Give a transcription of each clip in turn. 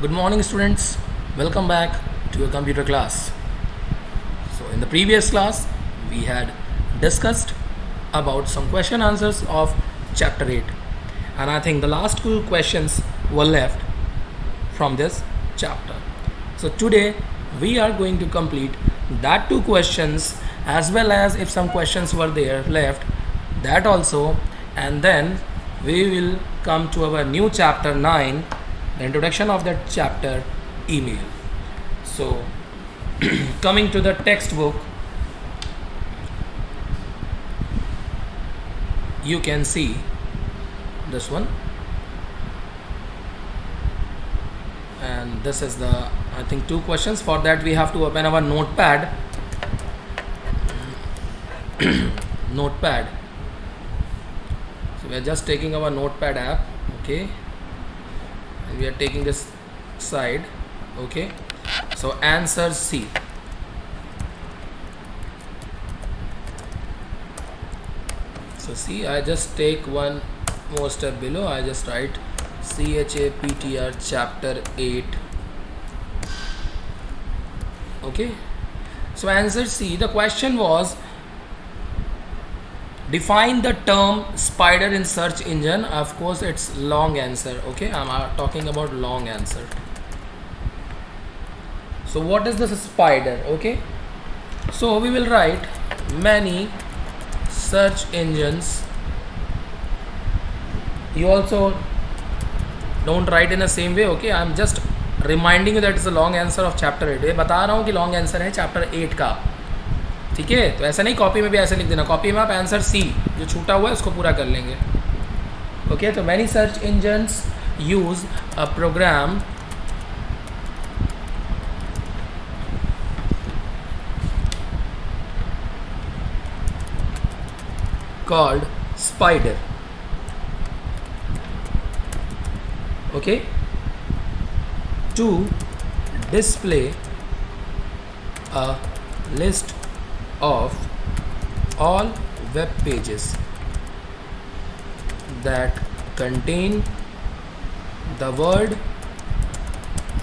Good morning, students. Welcome back to your computer class. So, in the previous class, we had discussed about some question answers of chapter 8, and I think the last two questions were left from this chapter. So, today we are going to complete that two questions as well as if some questions were there left, that also, and then we will come to our new chapter 9, the introduction of that chapter, email. So coming to the textbook, you can see this one, and this is the, I think, two questions. For that we have to open our notepad. Notepad. So we are just taking our notepad app, okay, and we are taking this side, okay. So answer C. So see, I just take one more step below. I just write CHAPTR chapter 8. Okay. So answer C. The question was, define the term spider in search engine. Of course, it's long answer. Okay, I'm talking about long answer. So what is this spider? Okay, so we will write many search engines. You also don't write in the same way. Okay, I'm just reminding you that it's a long answer of chapter 8. ये बता रहा हूँ कि long answer है chapter 8 का. ठीक है, तो ऐसा नहीं कॉपी में भी ऐसे लिख देना. कॉपी में आप आंसर सी जो छूटा हुआ है उसको पूरा कर लेंगे. ओके, तो many search engines use a program called spider. Okay, to display a list of all web pages that contain the word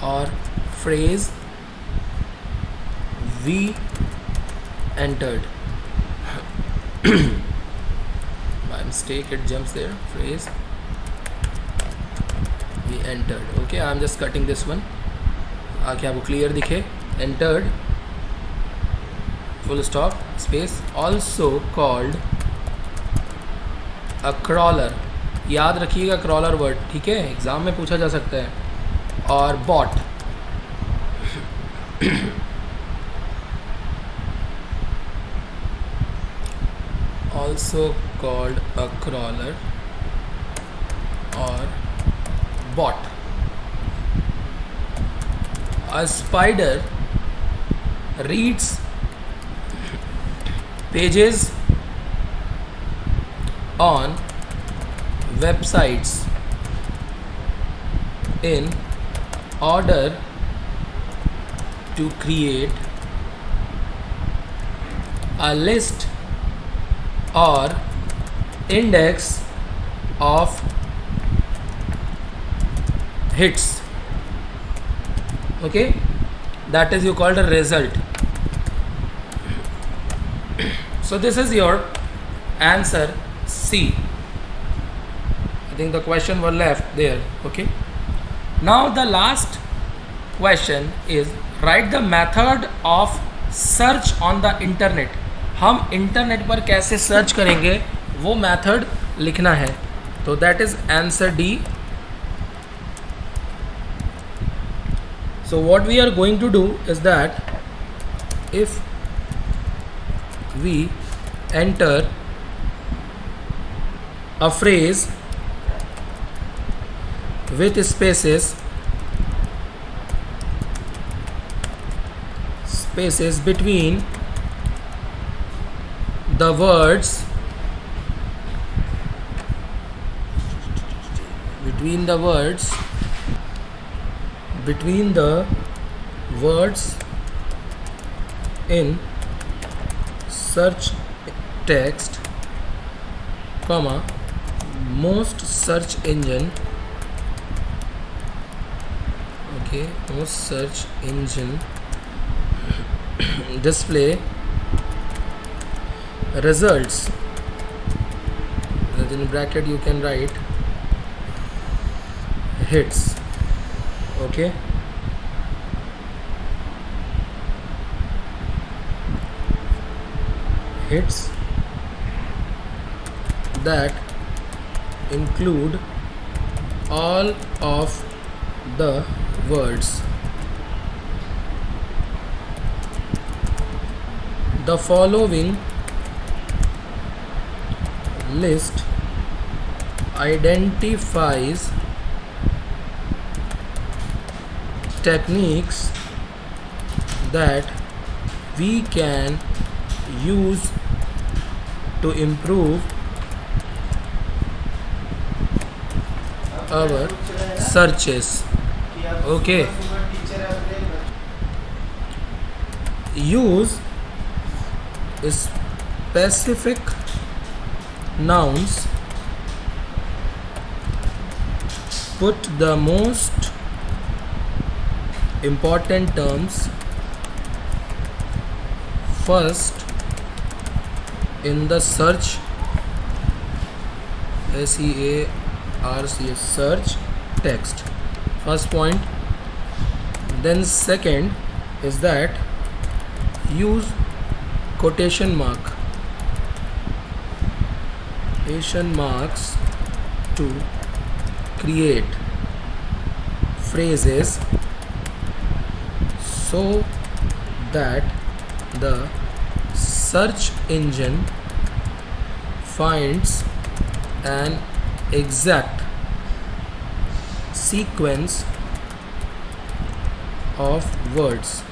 or phrase we entered. By mistake it jumps there, phrase we entered. Okay, I'm just cutting this one ताकि आपको clear दिखे. Entered, full stop, space, also called a crawler. याद रखिएगा crawler word, ठीक है, exam में पूछा जा सकता है. और bot. Also called a crawler or bot. A spider reads pages on websites in order to create a list or index of hits. Okay, that is you called a result. So this is your answer C. I think the question were left there. Okay, now the last question is write the method of search on the internet. हम internet पर कैसे search करेंगे वो method लिखना है. तो that is answer D. So what we are going to do is that if we enter a phrase with spaces between the words, between the words in search text, comma, most search engine okay, most search engine display results, in bracket you can write hits. Okay, hits that include all of the words. The following list identifies techniques that we can use to improve our searches. Okay, use specific nouns, put the most important terms first in the search, SEARCH, search text. First point. Then second is that use quotation marks to create phrases so that the search engine finds an exact sequence of words.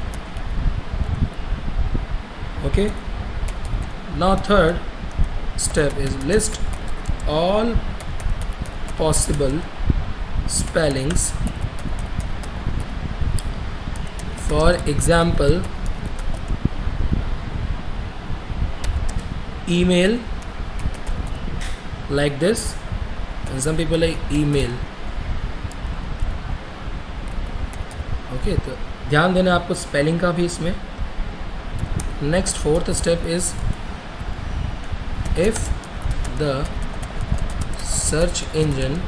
Okay, now third step is list all possible spellings. For example, email, like this, and some people like email. Okay, तो ध्यान देना आपको spelling का भी इसमें. Next fourth step is if the search engine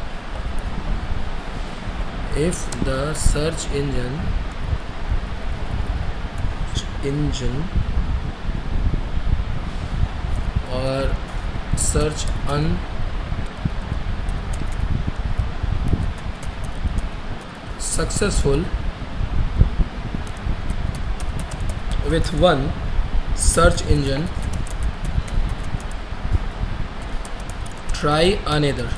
or search unsuccessful with one search engine, try another.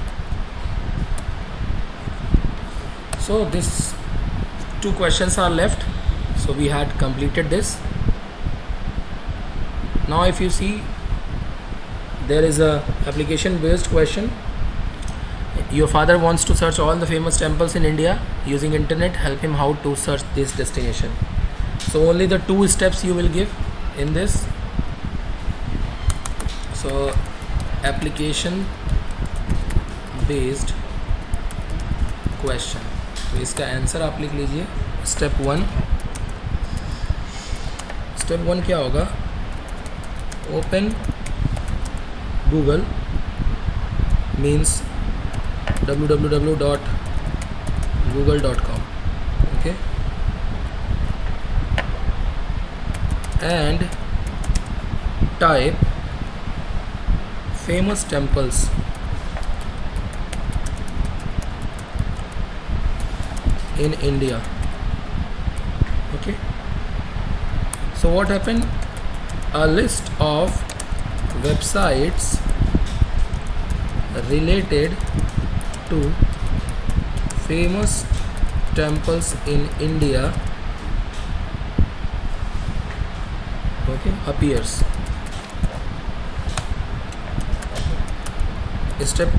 So these two questions are left, so we had completed this. Now if you see, there is a application based question. Your father wants to search all the famous temples in India using internet. Help him how to search this destination. So only the two steps you will give in this. So application based question, तो इसका answer आप लिख लीजिए. Step one क्या होगा? Open Google means www.google.com. okay, and type famous temples in India. Okay, so what happened? A list of websites related to famous temples in India, okay, appears. Step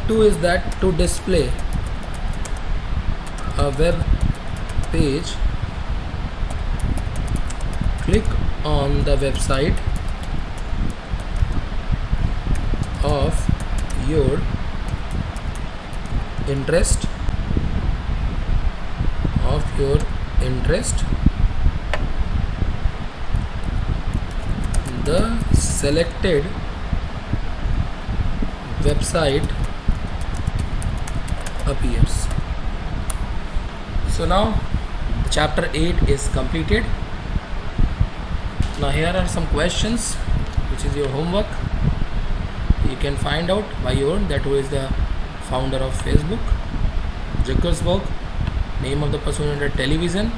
2 is that to display a web page, click on the website of your interest of your interest, the selected website appears. So now chapter 8 is completed. Now here are some questions which is your homework. You can find out by your own that who is the founder of Facebook, Zuckerberg, name of the person under television,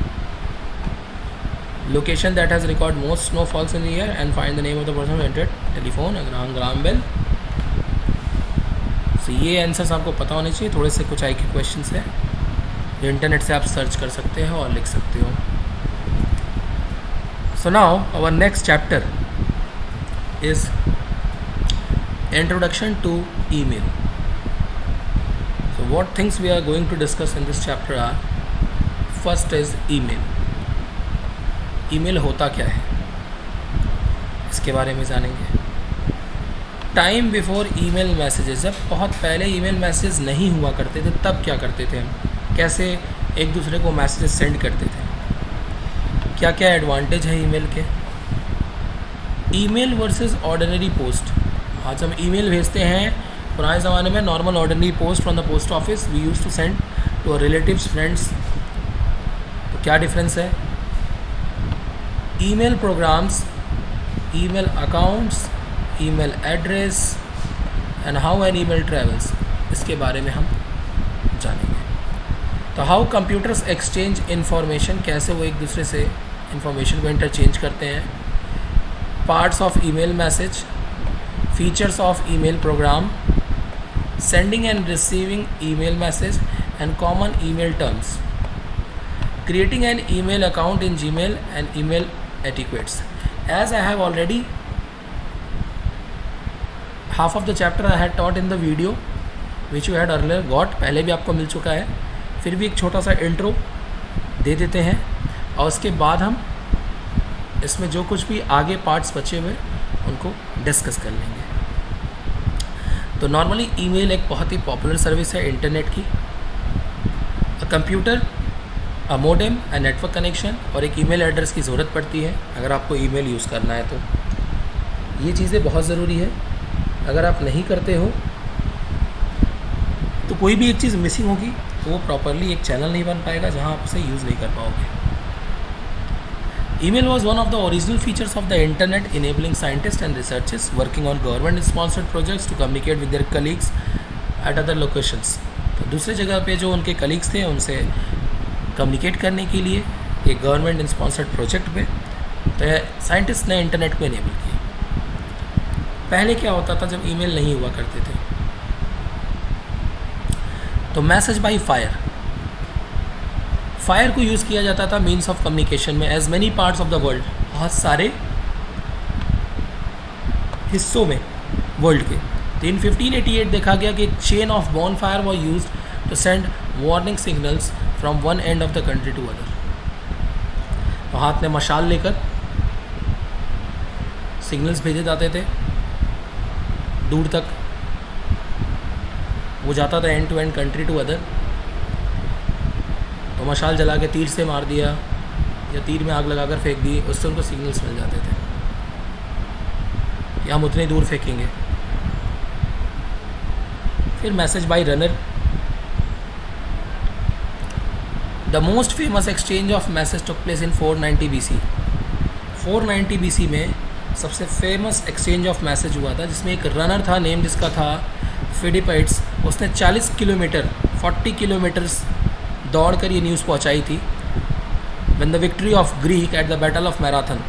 location that has recorded most snowfalls in the year, and find the name of the person who entered telephone, Graham Bell. So ये answers आपको पता होने चाहिए. थोड़े से कुछ आई के questions है जो इंटरनेट से आप सर्च कर सकते हो और लिख सकते हो. So now our next chapter is Introduction to Email. So what things we are going to discuss in this chapter are, first is email. Email होता क्या है इसके बारे में जानेंगे. टाइम बिफोर ईमेल मैसेजेस, जब बहुत पहले ईमेल मैसेज नहीं हुआ करते थे तब क्या करते थे हम, कैसे एक दूसरे को मैसेजेस सेंड करते थे, क्या क्या एडवांटेज है ईमेल के. Email versus ordinary post. आज हम ईमेल भेजते हैं, पुराने ज़माने में normal ordinary post from the post office we use to send to our relatives, friends. तो क्या डिफरेंस है. Email programs, email accounts, email address and how an email travels, इसके बारे में हम जानेंगे. तो हाउ कंप्यूटर्स एक्सचेंज इंफॉर्मेशन, कैसे वो एक दूसरे से इंफॉर्मेशन को इंटरचेंज करते हैं. Parts of email message, features of email program, sending and receiving email message and common email terms, creating an email account in Gmail and email etiquettes. As I have already half of the chapter I had taught in the video which you had earlier got, पहले भी आपको मिल चुका है, फिर भी एक छोटा सा इंट्रो दे देते हैं और उसके बाद हम इसमें जो कुछ भी आगे पार्ट्स बचे हुए उनको डिस्कस कर लेंगे. तो नॉर्मली ईमेल एक बहुत ही पॉपुलर सर्विस है इंटरनेट की. Computer, a modem, a network connection और एक ईमेल एड्रेस की ज़रूरत पड़ती है अगर आपको ईमेल यूज़ करना है. तो ये चीज़ें बहुत ज़रूरी है. अगर आप नहीं करते हो तो कोई भी एक चीज़ मिसिंग होगी तो वो प्रॉपरली एक चैनल नहीं बन पाएगा जहाँ आप उसे यूज़ नहीं कर पाओगे. Email was one of the original features of the internet, enabling scientist and researchers working on government sponsored projects to communicate with their colleagues at other locations. तो दूसरे जगह पे जो उनके कलीग्स थे उनसे कम्युनिकेट करने के लिए एक गवर्नमेंट स्पॉन्सर्ड प्रोजेक्ट पे तो साइंटिस्ट ने इंटरनेट को इनेबल किया. पहले क्या होता था जब ईमेल नहीं हुआ करते थे, तो मैसेज बाय फायर को यूज़ किया जाता था मीन्स ऑफ कम्युनिकेशन में. As many parts of the world, बहुत सारे हिस्सों में वर्ल्ड के. तो इन 1588 देखा गया कि chain of bonfire was use to send warning signals from one end of the country to other. तो हाथ में मशाल लेकर सिग्नल्स भेजे जाते थे दूर तक, वो जाता था end to end country to other. तो मशाल जला के तीर से मार दिया या तीर में आग लगाकर फेंक दी, उससे उनको सिग्नल्स मिल जाते थे या हम उतनी दूर फेंकेंगे. फिर message bye runner. The most famous exchange of message took place in 490 BC. 490 BC में सबसे फेमस एक्सचेंज ऑफ मैसेज हुआ था जिसमें एक रनर था नेम जिसका था फिडिपाइड्स. उसने 40 किलोमीटर 40 किलोमीटर्स दौड़ कर ये न्यूज़ पहुंचाई थी. When the victory of Greek at the battle of Marathon.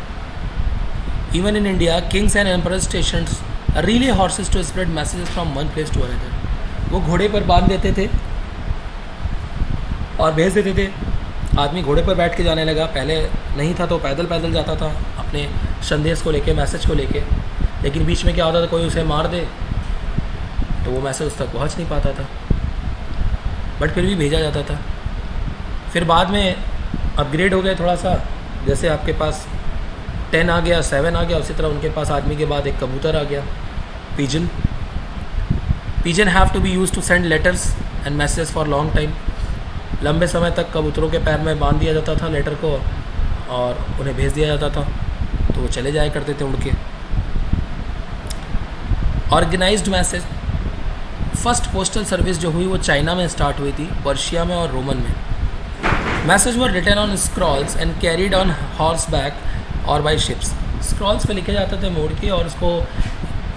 Even in India kings and emperors stations relay horses to spread messages from one place to another. वो घोड़े पर बांध देते थे और भेज देते थे. आदमी घोड़े पर बैठ के जाने लगा. पहले नहीं था तो पैदल पैदल जाता था अपने संदेश को लेके, मैसेज को लेके. लेकिन बीच में क्या होता था, कोई उसे मार दे तो वो मैसेज उस तक पहुंच नहीं पाता था, बट फिर भी भेजा जाता था. फिर बाद में अपग्रेड हो गया थोड़ा सा, जैसे आपके पास 10 आ गया, 7 आ गया, उसी तरह उनके पास आदमी के बाद एक कबूतर आ गया, pigeon. Pigeon have to be use to send letters and message for long time. लंबे समय तक कबूतरों के पैर में बांध दिया जाता था लेटर को और उन्हें भेज दिया जाता था, तो वो चले जाया करते थे उड़ के। Organized message, first postal service जो हुई वो चाइना में स्टार्ट हुई थी, पर्शिया में और रोमन में। Message were written on scrolls and carried on horse back और बाई शिप्स। स्क्रॉल्स पे लिखे जाते थे मोड़ के, और उसको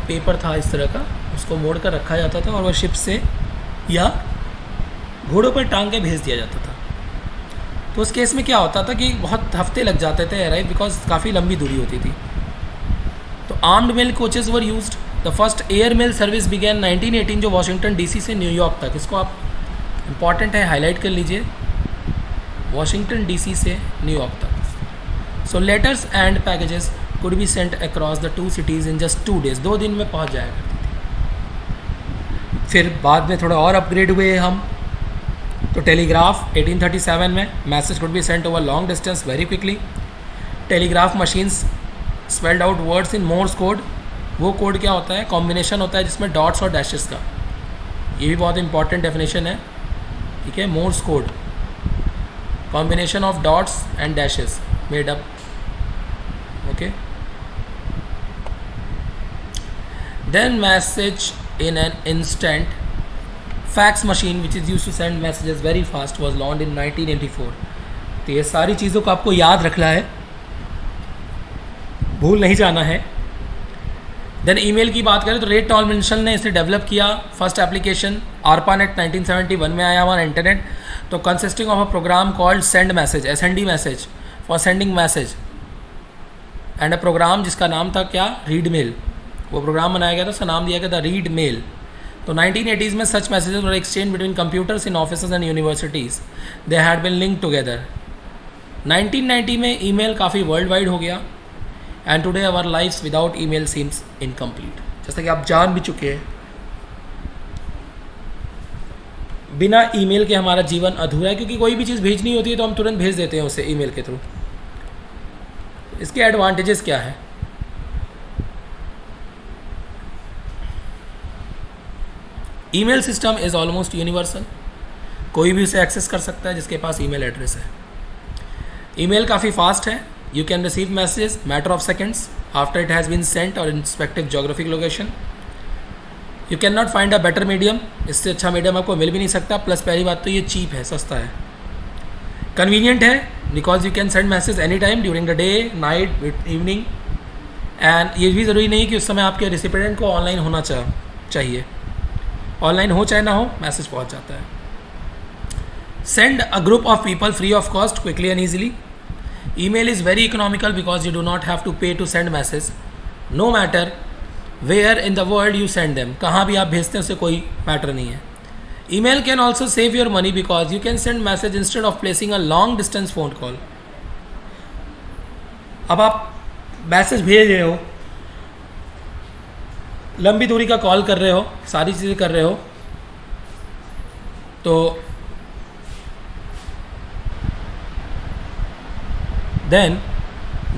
पेपर था इस तरह का, उसको मोड़ कर रखा जाता था और वह शिप से या घोड़ों पर टांग के भेज दिया जाता था। तो उस केस में क्या होता था कि बहुत हफ्ते लग जाते थे अराइव, बिकॉज काफ़ी लंबी दूरी होती थी। तो armed mail coaches were used. The first air mail service began 1918 जो वाशिंगटन डीसी से न्यूयॉर्क तक, इसको आप इम्पॉर्टेंट है हाईलाइट कर लीजिए, वाशिंगटन डीसी से न्यूयॉर्क तक। So letters and packages could be sent across the 2 cities in just 2 days, 2 दिन में पहुंच जाया करती थी। फिर बाद में थोड़ा और अपग्रेड हुए हम, तो टेलीग्राफ 1837 में, message could be sent over long distance very quickly. Telegraph machines spelled out words in Morse code. वो कोड क्या होता है, कॉम्बिनेशन होता है जिसमें डॉट्स और डैशेस का, ये भी बहुत इंपॉर्टेंट डेफिनेशन है, ठीक है। Morse code, combination of dots and dashes made up, okay. Then message in an instant, fax machine which is use to send messages very fast was launched in 1984। तो ये सारी चीज़ों को आपको याद रखना है, भूल नहीं जाना है। देन ईमेल की बात करें तो रे टॉमलिंसन ने इसे डेवलप किया। फर्स्ट एप्लीकेशन ARPANET 1971 में आया हुआ इंटरनेट। तो consisting of a program called send message, SND message for sending message, and a program जिसका नाम था क्या, रीड मेल। वो प्रोग्राम बनाया गया था, उसका नाम दिया गया था रीड मेल। तो 1980s में such messages were exchange between computers in offices and universities, they had been linked together. 1990 में ईमेल काफ़ी वर्ल्ड वाइड हो गया, and today our lifes without email seems incomplete. जैसा कि आप जान भी चुके हैं, बिना ईमेल के हमारा जीवन अधूरा है, क्योंकि कोई भी चीज़ भेजनी होती है तो हम तुरंत भेज देते हैं उसे ईमेल के थ्रू। इसके एडवांटेजेस क्या है, email system is almost universal, कोई भी उसे एक्सेस कर सकता है जिसके पास ईमेल एड्रेस है। ईमेल काफ़ी फास्ट है, you can receive messages matter of seconds after it has been sent or in respective geographic location. You cannot find a better medium, इससे अच्छा मीडियम आपको मिल भी नहीं सकता। प्लस पहली बात तो ये चीप है, सस्ता है। कन्वीनियंट है because you can send message any time during the day, night, evening, and ये भी ज़रूरी नहीं कि उस समय आपके रिसिपिडेंट को ऑनलाइन होना चाहिए। ऑनलाइन हो चाहे ना हो, मैसेज पहुँच जाता है। Send a group of people free of cost, quickly and easily. Email is very economical because you do not have to pay to send message, no matter where in the world you send them. कहाँ भी आप भेजते हैं उससे कोई matter नहीं है। Email can also save your money because you can send message instead of placing a long distance phone call. अब आप मैसेज भेज रहे हो, लंबी दूरी का कॉल कर रहे हो, सारी चीज़ें कर रहे हो, तो then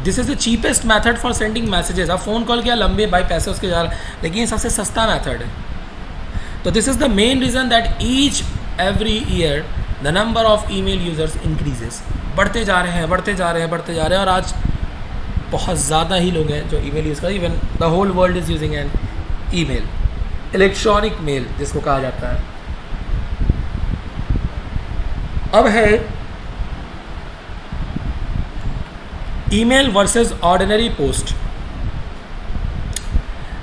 this is the cheapest method for sending messages. अब फ़ोन कॉल क्या लंबे भाई पैसे उसके जा रहे, लेकिन ये सबसे सस्ता मैथड है। तो this is the main reason that each every year the number of email users increases, बढ़ते जा रहे हैं, बढ़ते जा रहे हैं, बढ़ते जा रहे हैं, और आज बहुत ज़्यादा ही लोग हैं जो ईमेल यूज़ करते हैं। Even the whole world is using an email, electronic mail जिसको कहा जाता है। अब है email versus ordinary post.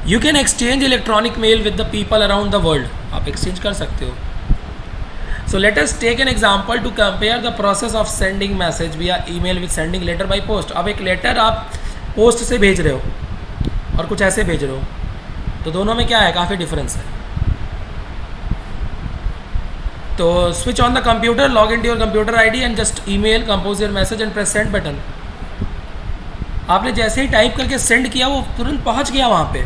You can exchange electronic mail with the people around the world, आप एक्सचेंज कर सकते हो। So let us take an example to compare the process of sending message via email with sending letter by post. अब एक letter आप post से भेज रहे हो और कुछ ऐसे भेज रहे हो, तो दोनों में क्या है, काफ़ी डिफरेंस है। तो switch on the computer, log in to your computer ID and just email, compose your message and press send button. आपने जैसे ही टाइप करके सेंड किया वो तुरंत पहुंच गया वहाँ पे।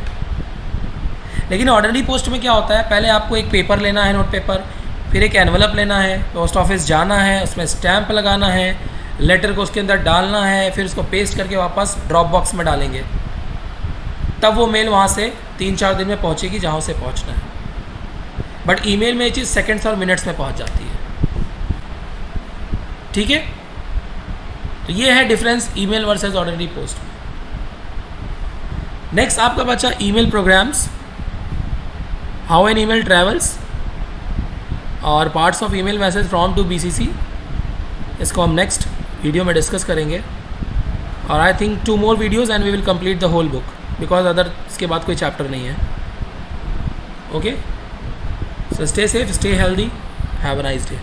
लेकिन ऑर्डिनरी पोस्ट में क्या होता है, पहले आपको एक पेपर लेना है, नोट पेपर, फिर एक एनवलप लेना है, पोस्ट ऑफिस जाना है, उसमें स्टैंप लगाना है, लेटर को उसके अंदर डालना है, फिर उसको पेस्ट करके वापस ड्रॉप बॉक्स में डालेंगे, तब वो मेल वहाँ से 3-4 दिन में पहुँचेगी जहाँ उसे पहुँचना है। बट ईमेल में ये चीज़ सेकेंड्स और मिनट्स में पहुँच जाती है। ठीक है, तो ये है difference email versus ordinary post में। नेक्स्ट आपका बचा email programs, how an email travels और parts of email message from to BCC. इसको हम नेक्स्ट वीडियो में डिस्कस करेंगे, और I think 2 more videos and we will complete the whole book, because other इसके बाद कोई चैप्टर नहीं है। Okay, so stay safe, stay healthy, have a nice day.